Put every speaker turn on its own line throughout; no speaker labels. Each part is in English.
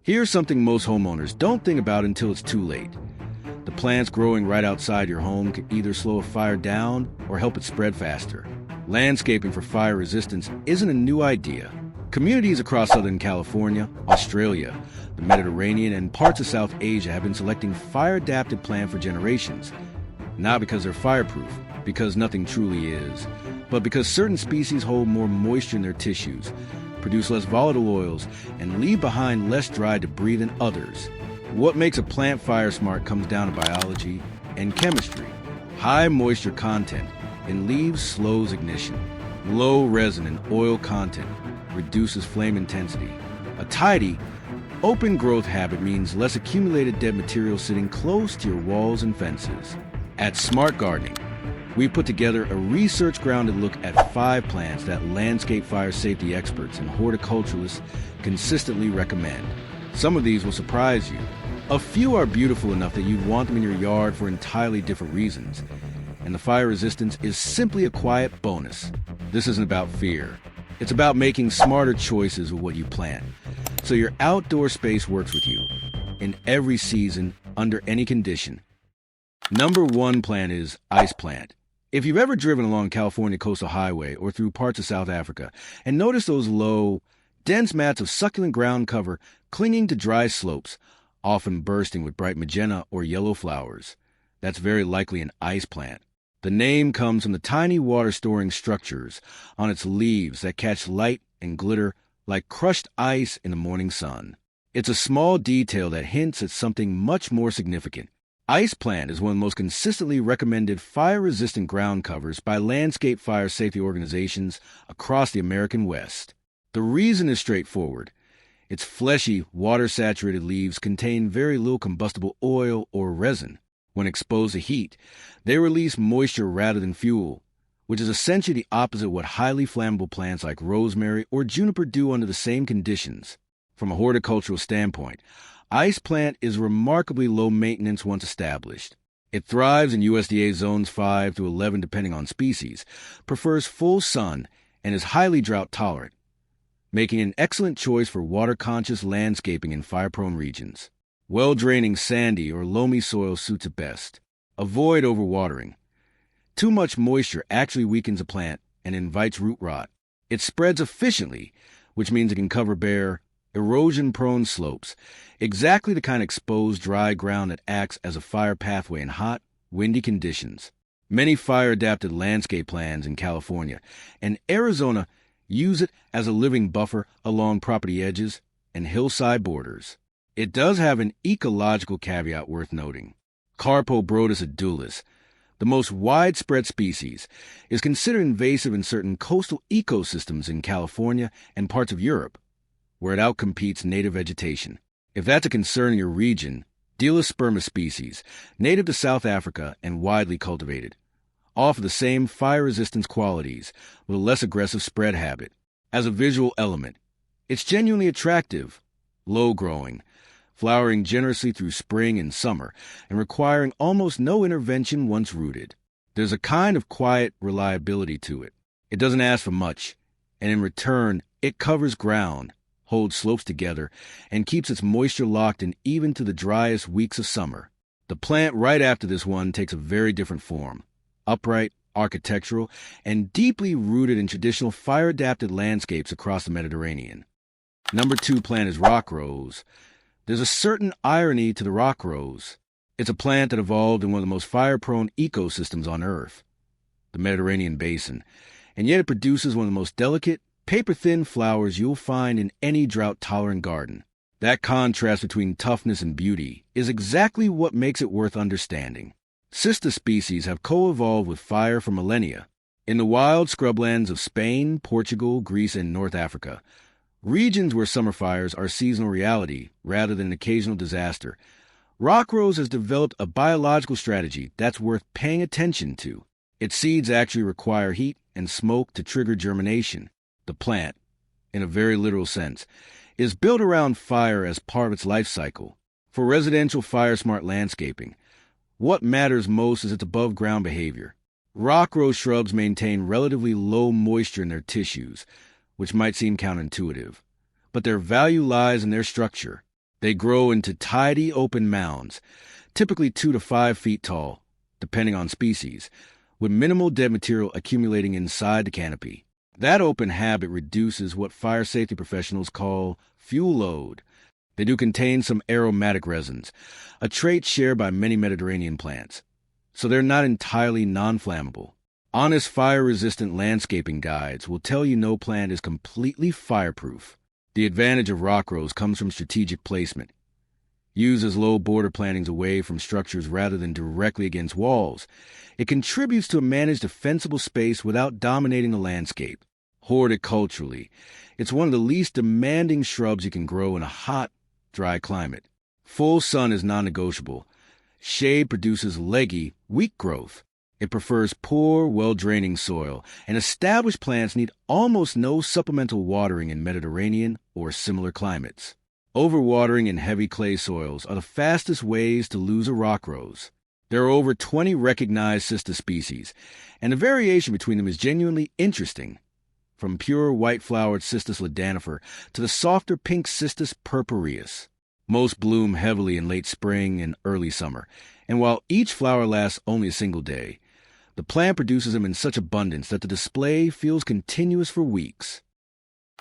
Here's something most homeowners don't think about until it's too late. The plants growing right outside your home can either slow a fire down or help it spread faster. Landscaping for fire resistance isn't a new idea. Communities across Southern California, Australia, the Mediterranean, and parts of South Asia have been selecting fire-adapted plants for generations. Not because they're fireproof, because nothing truly is, but because certain species hold more moisture in their tissues, produce less volatile oils, and leave behind less dry debris than others. What makes a plant fire smart comes down to biology and chemistry. High moisture content in leaves slows ignition. Low resin and oil content reduces flame intensity. A tidy, open growth habit means less accumulated dead material sitting close to your walls and fences. At Smart Gardening, we put together a research-grounded look at 5 plants that landscape fire safety experts and horticulturalists consistently recommend. Some of these will surprise you. A few are beautiful enough that you'd want them in your yard for entirely different reasons. And the fire resistance is simply a quiet bonus. This isn't about fear. It's about making smarter choices with what you plant, so your outdoor space works with you, in every season, under any condition. Number 1 plant is ice plant. If you've ever driven along California Coastal Highway or through parts of South Africa and noticed those low, dense mats of succulent ground cover clinging to dry slopes, often bursting with bright magenta or yellow flowers, that's very likely an ice plant. The name comes from the tiny water-storing structures on its leaves that catch light and glitter like crushed ice in the morning sun. It's a small detail that hints at something much more significant. Ice plant is one of the most consistently recommended fire-resistant ground covers by landscape fire safety organizations across the American West. The reason is straightforward. Its fleshy, water-saturated leaves contain very little combustible oil or resin. When exposed to heat, they release moisture rather than fuel, which is essentially the opposite of what highly flammable plants like rosemary or juniper do under the same conditions. From a horticultural standpoint, ice plant is remarkably low maintenance once established. It thrives in USDA zones 5 to 11 depending on species, prefers full sun, and is highly drought tolerant, making an excellent choice for water-conscious landscaping in fire-prone regions. Well-draining sandy or loamy soil suits it best. Avoid overwatering. Too much moisture actually weakens a plant and invites root rot. It spreads efficiently, which means it can cover bare, erosion-prone slopes, exactly the kind of exposed dry ground that acts as a fire pathway in hot, windy conditions. Many fire-adapted landscape plans in California and Arizona use it as a living buffer along property edges and hillside borders. It does have an ecological caveat worth noting. Carpobrotus edulis, the most widespread species, is considered invasive in certain coastal ecosystems in California and parts of Europe, where it outcompetes native vegetation. If that's a concern in your region, Delosperma species, native to South Africa and widely cultivated, offer the same fire resistance qualities with a less aggressive spread habit. As a visual element, it's genuinely attractive, low-growing, flowering generously through spring and summer, and requiring almost no intervention once rooted. There's a kind of quiet reliability to it. It doesn't ask for much, and in return, it covers ground, holds slopes together, and keeps its moisture locked in even to the driest weeks of summer. The plant right after this one takes a very different form. Upright, architectural, and deeply rooted in traditional fire-adapted landscapes across the Mediterranean. Number 2 plant is Rockrose. There's a certain irony to the Rockrose. It's a plant that evolved in one of the most fire-prone ecosystems on Earth, the Mediterranean basin, and yet it produces one of the most delicate, paper-thin flowers you'll find in any drought-tolerant garden. That contrast between toughness and beauty is exactly what makes it worth understanding. Cistus species have co-evolved with fire for millennia. In the wild scrublands of Spain, Portugal, Greece, and North Africa, regions where summer fires are seasonal reality rather than an occasional disaster, Rockrose has developed a biological strategy that's worth paying attention to. Its seeds actually require heat and smoke to trigger germination. The plant, in a very literal sense, is built around fire as part of its life cycle. For residential fire-smart landscaping, what matters most is its above-ground behavior. Rockrose shrubs maintain relatively low moisture in their tissues, which might seem counterintuitive, but their value lies in their structure. They grow into tidy open mounds, typically 2 to 5 feet tall, depending on species, with minimal dead material accumulating inside the canopy. That open habit reduces what fire safety professionals call fuel load. They do contain some aromatic resins, a trait shared by many Mediterranean plants, so they're not entirely non-flammable. Honest fire-resistant landscaping guides will tell you no plant is completely fireproof. The advantage of Rockrose comes from strategic placement. Used as low border plantings away from structures rather than directly against walls, it contributes to a managed defensible space without dominating the landscape. Horticulturally, it's one of the least demanding shrubs you can grow in a hot, dry climate. Full sun is non-negotiable. Shade produces leggy, weak growth. It prefers poor, well-draining soil, and established plants need almost no supplemental watering in Mediterranean or similar climates. Overwatering in heavy clay soils are the fastest ways to lose a Rockrose. There are over 20 recognized Cistus species, and the variation between them is genuinely interesting. From pure white-flowered Cistus ladanifer to the softer pink Cistus purpureus. Most bloom heavily in late spring and early summer, and while each flower lasts only a single day, the plant produces them in such abundance that the display feels continuous for weeks.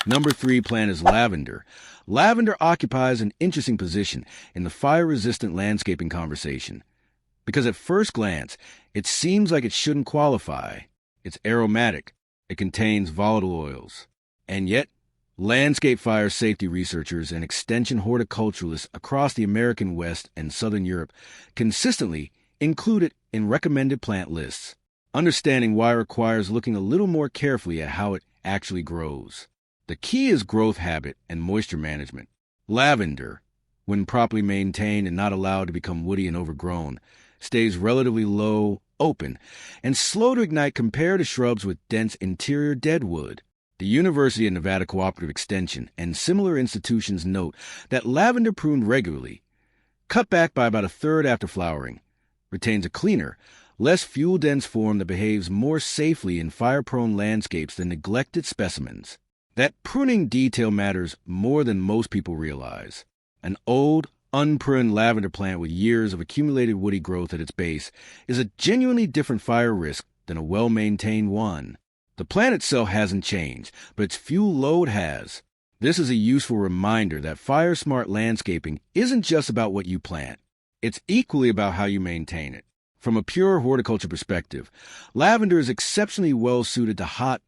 Number 3 plant is lavender. Lavender occupies an interesting position in the fire-resistant landscaping conversation, because at first glance, it seems like it shouldn't qualify. It's aromatic. It contains volatile oils. And yet, landscape fire safety researchers and extension horticulturalists across the American West and Southern Europe consistently include it in recommended plant lists. Understanding why requires looking a little more carefully at how it actually grows. The key is growth habit and moisture management. Lavender, when properly maintained and not allowed to become woody and overgrown, stays relatively low, open, and slow to ignite compared to shrubs with dense interior deadwood. The University of Nevada Cooperative Extension and similar institutions note that lavender pruned regularly, cut back by about a third after flowering, retains a cleaner, less fuel-dense form that behaves more safely in fire-prone landscapes than neglected specimens. That pruning detail matters more than most people realize. An old, unpruned lavender plant with years of accumulated woody growth at its base is a genuinely different fire risk than a well-maintained one. The plant itself hasn't changed, but its fuel load has. This is a useful reminder that fire-smart landscaping isn't just about what you plant. It's equally about how you maintain it. From a pure horticulture perspective, lavender is exceptionally well-suited to hot,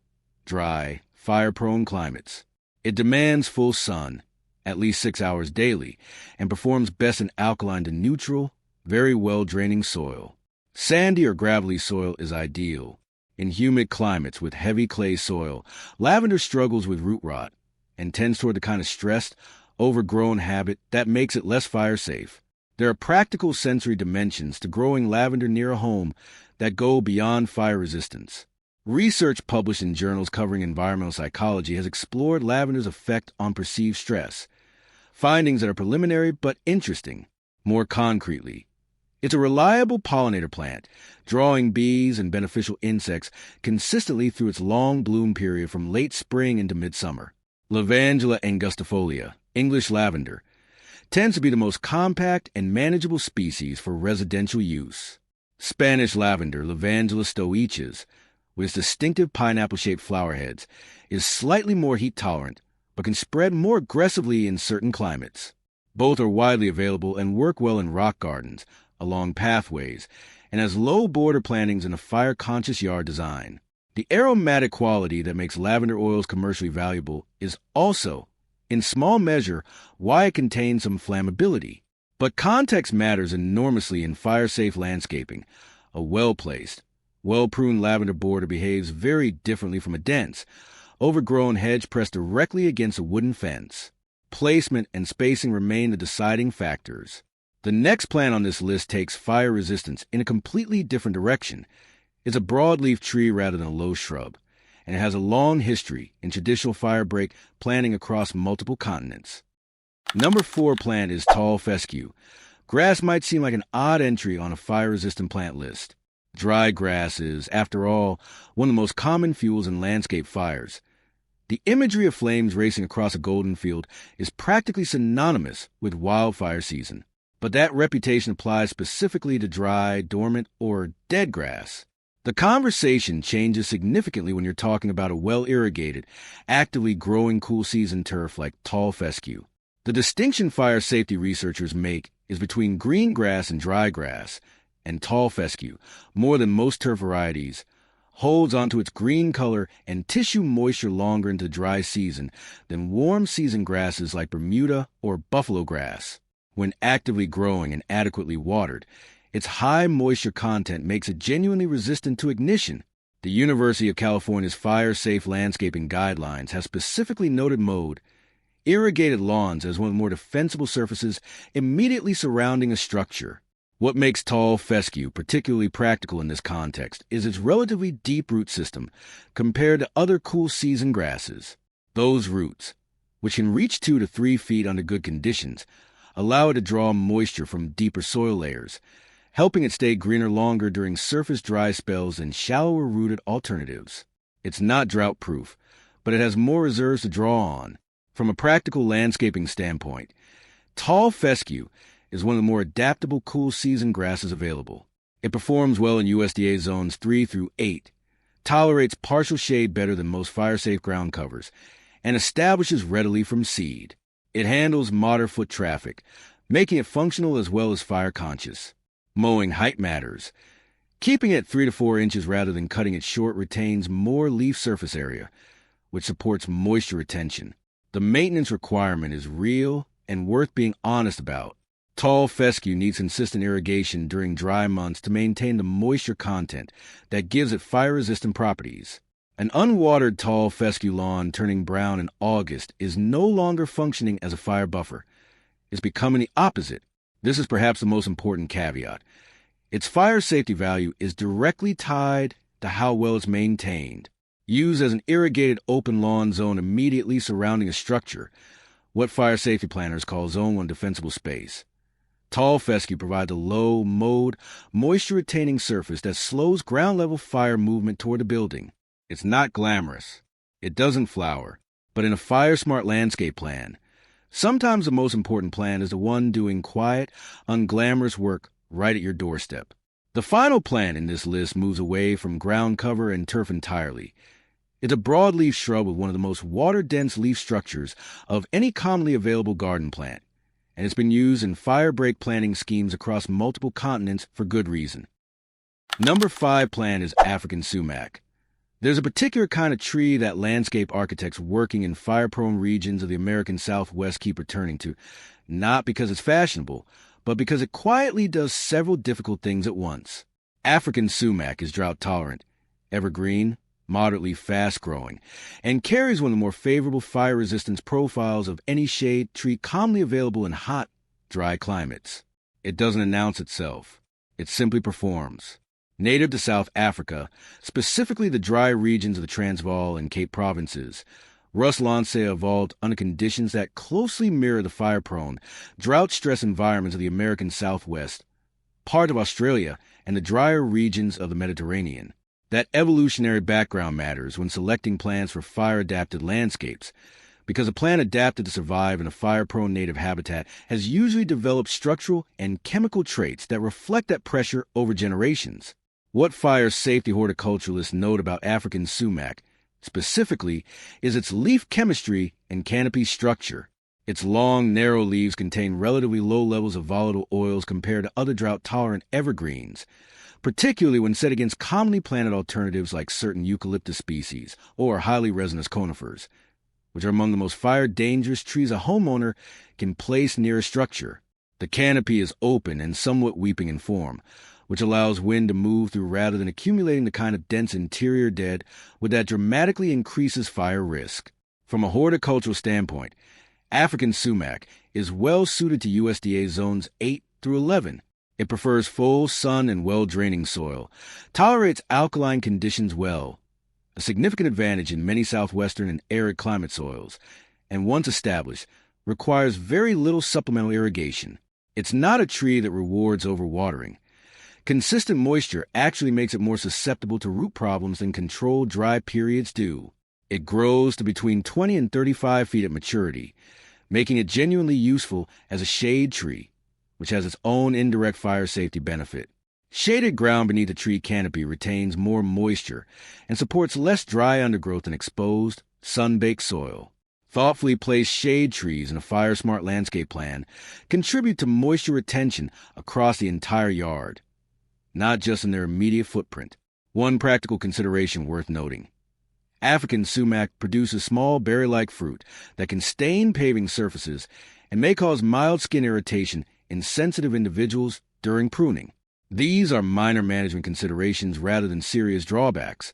dry, fire-prone climates. It demands full sun, at least 6 hours daily, and performs best in alkaline to neutral, very well-draining soil. Sandy or gravelly soil is ideal. In humid climates with heavy clay soil, lavender struggles with root rot and tends toward the kind of stressed, overgrown habit that makes it less fire-safe. There are practical sensory dimensions to growing lavender near a home that go beyond fire resistance. Research published in journals covering environmental psychology has explored lavender's effect on perceived stress, findings that are preliminary but interesting. More concretely, it's a reliable pollinator plant, drawing bees and beneficial insects consistently through its long bloom period from late spring into midsummer. Lavandula angustifolia, English lavender, tends to be the most compact and manageable species for residential use. Spanish lavender, Lavandula stoiches, with its distinctive pineapple-shaped flower heads, is slightly more heat-tolerant, but can spread more aggressively in certain climates. Both are widely available and work well in rock gardens, along pathways, and as low border plantings in a fire-conscious yard design. The aromatic quality that makes lavender oils commercially valuable is also, in small measure, why it contains some flammability. But context matters enormously in fire-safe landscaping. A well-placed, well-pruned lavender border behaves very differently from a dense, overgrown hedge pressed directly against a wooden fence. Placement and spacing remain the deciding factors. The next plant on this list takes fire resistance in a completely different direction. It's a broadleaf tree rather than a low shrub, and it has a long history in traditional firebreak planting across multiple continents. Number 4 plant is tall fescue. Grass might seem like an odd entry on a fire-resistant plant list. Dry grass is, after all, one of the most common fuels in landscape fires. The imagery of flames racing across a golden field is practically synonymous with wildfire season, but that reputation applies specifically to dry, dormant, or dead grass. The conversation changes significantly when you're talking about a well-irrigated, actively growing cool season turf like tall fescue. The distinction fire safety researchers make is between green grass and dry grass, and tall fescue, more than most turf varieties, holds onto its green color and tissue moisture longer into the dry season than warm season grasses like Bermuda or buffalo grass. When actively growing and adequately watered, its high moisture content makes it genuinely resistant to ignition. The University of California's Fire Safe Landscaping Guidelines have specifically noted mowed, irrigated lawns as one of the more defensible surfaces immediately surrounding a structure. What makes tall fescue particularly practical in this context is its relatively deep root system compared to other cool season grasses. Those roots, which can reach 2 to 3 feet under good conditions, allow it to draw moisture from deeper soil layers, helping it stay greener longer during surface dry spells than shallower rooted alternatives. It's not drought-proof, but it has more reserves to draw on. From a practical landscaping standpoint, tall fescue is one of the more adaptable cool season grasses available. It performs well in USDA zones 3 through 8, tolerates partial shade better than most fire-safe ground covers, and establishes readily from seed. It handles moderate foot traffic, making it functional as well as fire-conscious. Mowing height matters. Keeping it 3 to 4 inches rather than cutting it short retains more leaf surface area, which supports moisture retention. The maintenance requirement is real and worth being honest about. Tall fescue needs consistent irrigation during dry months to maintain the moisture content that gives it fire-resistant properties. An unwatered tall fescue lawn turning brown in August is no longer functioning as a fire buffer. It's becoming the opposite. This is perhaps the most important caveat. Its fire safety value is directly tied to how well it's maintained. Used as an irrigated open lawn zone immediately surrounding a structure, what fire safety planners call Zone 1 defensible space. Tall fescue provides a low, mowed, moisture-retaining surface that slows ground-level fire movement toward the building. It's not glamorous. It doesn't flower. But in a fire-smart landscape plan, sometimes the most important plan is the one doing quiet, unglamorous work right at your doorstep. The final plan in this list moves away from ground cover and turf entirely. It's a broadleaf shrub with one of the most water-dense leaf structures of any commonly available garden plant, and it's been used in fire break planting schemes across multiple continents for good reason. Number 5 plant is African sumac. There's a particular kind of tree that landscape architects working in fire-prone regions of the American Southwest keep returning to, not because it's fashionable, but because it quietly does several difficult things at once. African sumac is drought-tolerant, evergreen, moderately fast-growing, and carries one of the more favorable fire resistance profiles of any shade tree commonly available in hot, dry climates. It doesn't announce itself. It simply performs. Native to South Africa, specifically the dry regions of the Transvaal and Cape Provinces, Rhus lancea evolved under conditions that closely mirror the fire-prone, drought-stressed environments of the American Southwest, part of Australia, and the drier regions of the Mediterranean. That evolutionary background matters when selecting plants for fire-adapted landscapes, because a plant adapted to survive in a fire-prone native habitat has usually developed structural and chemical traits that reflect that pressure over generations. What fire safety horticulturalists note about African sumac, specifically, is its leaf chemistry and canopy structure. Its long, narrow leaves contain relatively low levels of volatile oils compared to other drought-tolerant evergreens, particularly when set against commonly planted alternatives like certain eucalyptus species or highly resinous conifers, which are among the most fire-dangerous trees a homeowner can place near a structure. The canopy is open and somewhat weeping in form, which allows wind to move through rather than accumulating the kind of dense interior dead wood that dramatically increases fire risk. From a horticultural standpoint, African sumac is well suited to USDA zones 8 through 11. It prefers full sun and well-draining soil, tolerates alkaline conditions well, a significant advantage in many southwestern and arid climate soils, and once established, requires very little supplemental irrigation. It's not a tree that rewards overwatering. Consistent moisture actually makes it more susceptible to root problems than controlled dry periods do. It grows to between 20 and 35 feet at maturity, making it genuinely useful as a shade tree, which has its own indirect fire safety benefit. Shaded ground beneath a tree canopy retains more moisture and supports less dry undergrowth than exposed, sun-baked soil. Thoughtfully placed shade trees in a fire-smart landscape plan contribute to moisture retention across the entire yard, not just in their immediate footprint. One practical consideration worth noting. African sumac produces small berry-like fruit that can stain paving surfaces and may cause mild skin irritation in sensitive individuals during pruning. These are minor management considerations rather than serious drawbacks,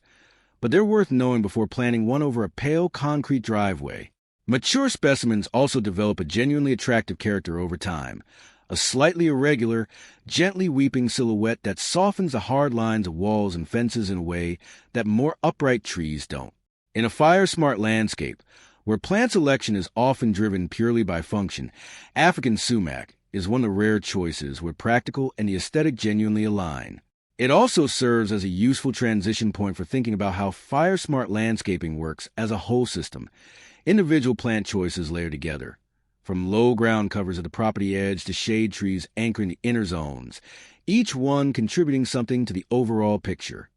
but they're worth knowing before planting one over a pale concrete driveway. Mature specimens also develop a genuinely attractive character over time, a slightly irregular, gently weeping silhouette that softens the hard lines of walls and fences in a way that more upright trees don't. In a fire-smart landscape, where plant selection is often driven purely by function, African sumac is one of the rare choices where practical and the aesthetic genuinely align. It also serves as a useful transition point for thinking about how fire-smart landscaping works as a whole system. Individual plant choices layer together, from low ground covers at the property edge to shade trees anchoring the inner zones, each one contributing something to the overall picture.